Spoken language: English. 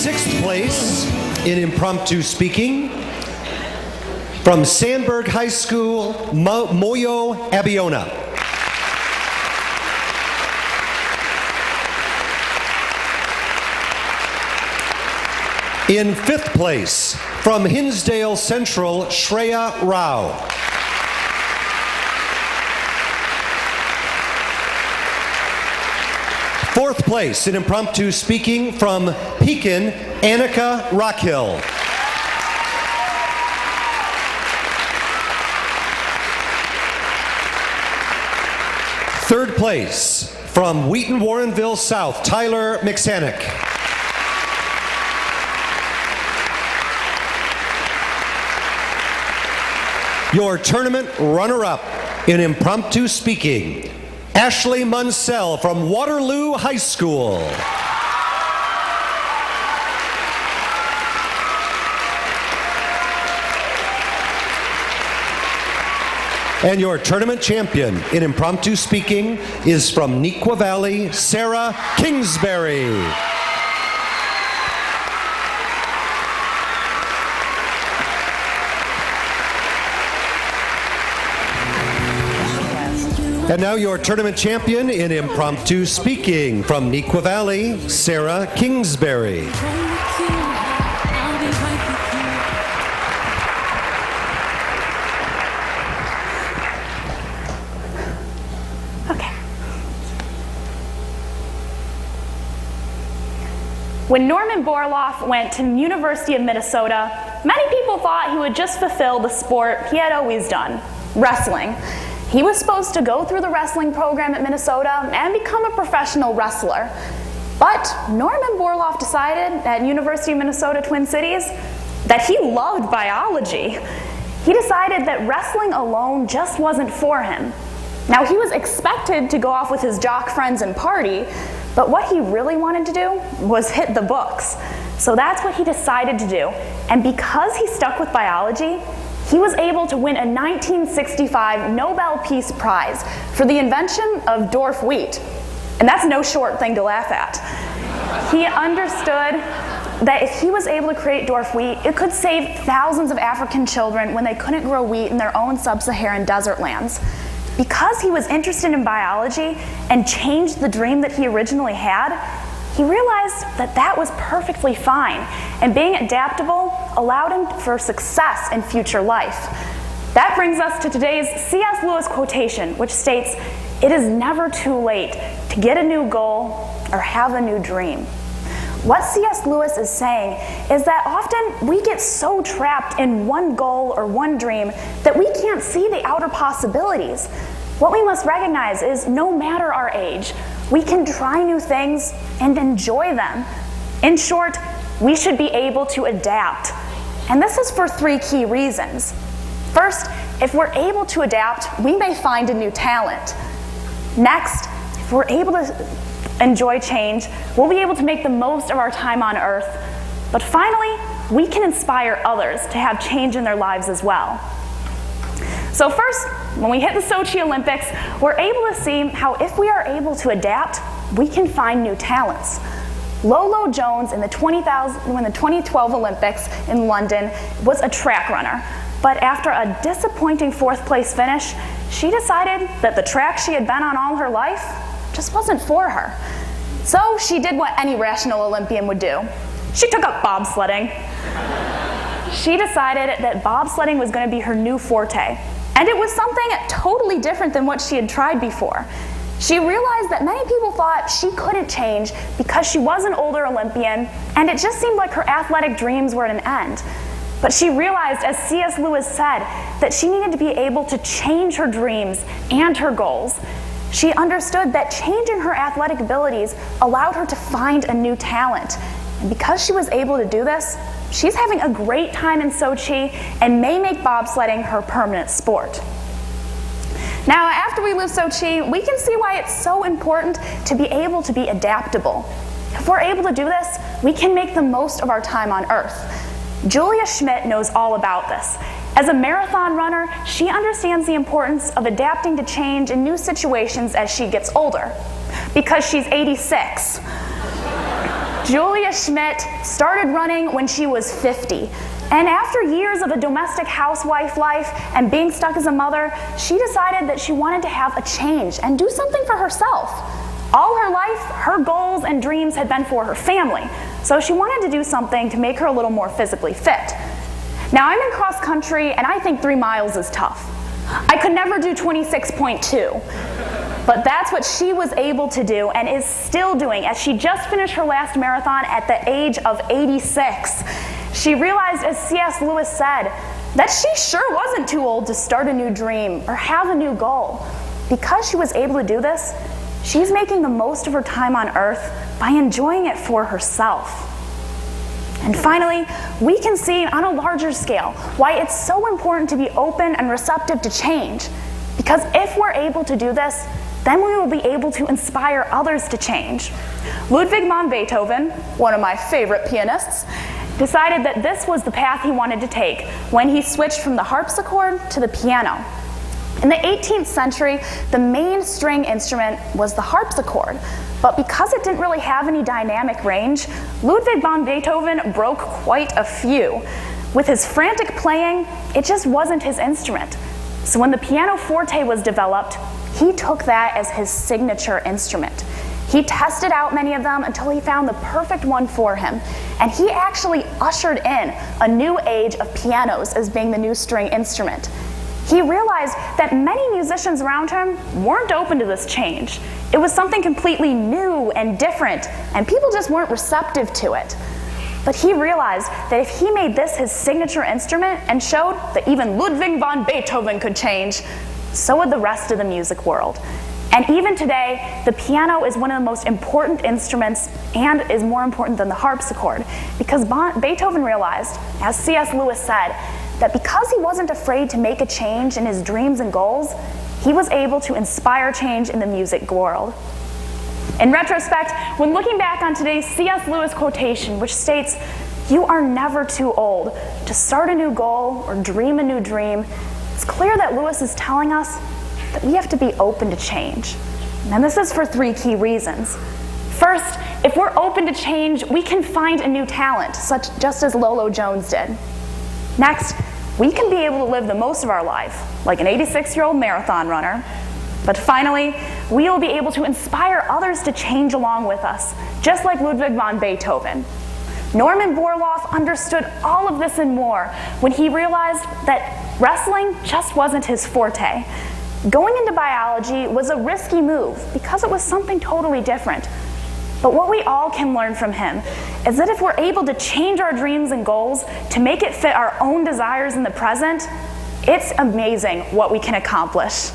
sixth place in impromptu speaking, from Sandburg High School, Moyo Abiona. In fifth place, from Hinsdale Central, Shreya Rao. Fourth place in impromptu speaking, from Pekin, Annika Rockhill. Third place, from Wheaton Warrenville South, Tyler McSannick. Your tournament runner-up in impromptu speaking, Ashley Munsell from Waterloo High School. And your tournament champion in impromptu speaking is from Neuqua Valley, Sarah Kingsbury. And now your tournament champion in impromptu speaking from Neuqua Valley, Sarah Kingsbury. When Norman Borlaug went to the University of Minnesota, many people thought he would just fulfill the sport he had always done, wrestling. He was supposed to go through the wrestling program at Minnesota and become a professional wrestler. But Norman Borlaug decided at University of Minnesota Twin Cities that he loved biology. He decided that wrestling alone just wasn't for him. Now, he was expected to go off with his jock friends and party, but what he really wanted to do was hit the books. So that's what he decided to do. And because he stuck with biology, he was able to win a 1965 Nobel Peace Prize for the invention of dwarf wheat. And that's no short thing to laugh at. He understood that if he was able to create dwarf wheat, it could save thousands of African children when they couldn't grow wheat in their own sub-Saharan desert lands. Because he was interested in biology and changed the dream that he originally had, he realized that that was perfectly fine, and being adaptable allowed him for success in future life. That brings us to today's C.S. Lewis quotation, which states, "It is never too late to get a new goal or have a new dream." What C.S. Lewis is saying is that often we get so trapped in one goal or one dream that we can't see the outer possibilities. What we must recognize is no matter our age, we can try new things and enjoy them. In short, we should be able to adapt. And this is for three key reasons. First, if we're able to adapt, we may find a new talent. Next, if we're able to enjoy change, we'll be able to make the most of our time on Earth. But finally, we can inspire others to have change in their lives as well. So first, when we hit the Sochi Olympics, we're able to see how if we are able to adapt, we can find new talents. Lolo Jones in the 2012 Olympics in London was a track runner. But after a disappointing fourth place finish, she decided that the track she had been on all her life just wasn't for her. So she did what any rational Olympian would do. She took up bobsledding. She decided that bobsledding was going to be her new forte. And it was something totally different than what she had tried before. She realized that many people thought she couldn't change because she was an older Olympian, and it just seemed like her athletic dreams were at an end. But she realized, as C.S. Lewis said, that she needed to be able to change her dreams and her goals. She understood that changing her athletic abilities allowed her to find a new talent. And because she was able to do this, she's having a great time in Sochi and may make bobsledding her permanent sport. Now, after we leave Sochi, we can see why it's so important to be able to be adaptable. If we're able to do this, we can make the most of our time on Earth. Julia Schmidt knows all about this. As a marathon runner, she understands the importance of adapting to change in new situations as she gets older, because she's 86. Julia Schmidt started running when she was 50. And after years of a domestic housewife life and being stuck as a mother, she decided that she wanted to have a change and do something for herself. All her life, her goals and dreams had been for her family, so she wanted to do something to make her a little more physically fit. Now, I'm in cross country, and I think 3 miles is tough. I could never do 26.2. But that's what she was able to do and is still doing, as she just finished her last marathon at the age of 86. She realized, as C.S. Lewis said, that she sure wasn't too old to start a new dream or have a new goal. Because she was able to do this, she's making the most of her time on Earth by enjoying it for herself. And finally, we can see on a larger scale why it's so important to be open and receptive to change. Because if we're able to do this, then we will be able to inspire others to change. Ludwig van Beethoven, one of my favorite pianists, decided that this was the path he wanted to take when he switched from the harpsichord to the piano. In the 18th century, the main string instrument was the harpsichord, but because it didn't really have any dynamic range, Ludwig van Beethoven broke quite a few. With his frantic playing, it just wasn't his instrument. So when the pianoforte was developed, he took that as his signature instrument. He tested out many of them until he found the perfect one for him, and he actually ushered in a new age of pianos as being the new string instrument. He realized that many musicians around him weren't open to this change. It was something completely new and different, and people just weren't receptive to it. But he realized that if he made this his signature instrument and showed that even Ludwig van Beethoven could change, so would the rest of the music world. And even today, the piano is one of the most important instruments and is more important than the harpsichord, because Beethoven realized, as C.S. Lewis said, that because he wasn't afraid to make a change in his dreams and goals, he was able to inspire change in the music world. In retrospect, when looking back on today's C.S. Lewis quotation, which states, "You are never too old to start a new goal or dream a new dream," it's clear that Lewis is telling us that we have to be open to change. And this is for 3 key reasons. First, if we're open to change, we can find a new talent, just as Lolo Jones did. Next, we can be able to live the most of our life, like an 86-year-old marathon runner. But finally, we will be able to inspire others to change along with us, just like Ludwig van Beethoven. Norman Borlaug understood all of this and more when he realized that wrestling just wasn't his forte. Going into biology was a risky move because it was something totally different. But what we all can learn from him is that if we're able to change our dreams and goals to make it fit our own desires in the present, it's amazing what we can accomplish.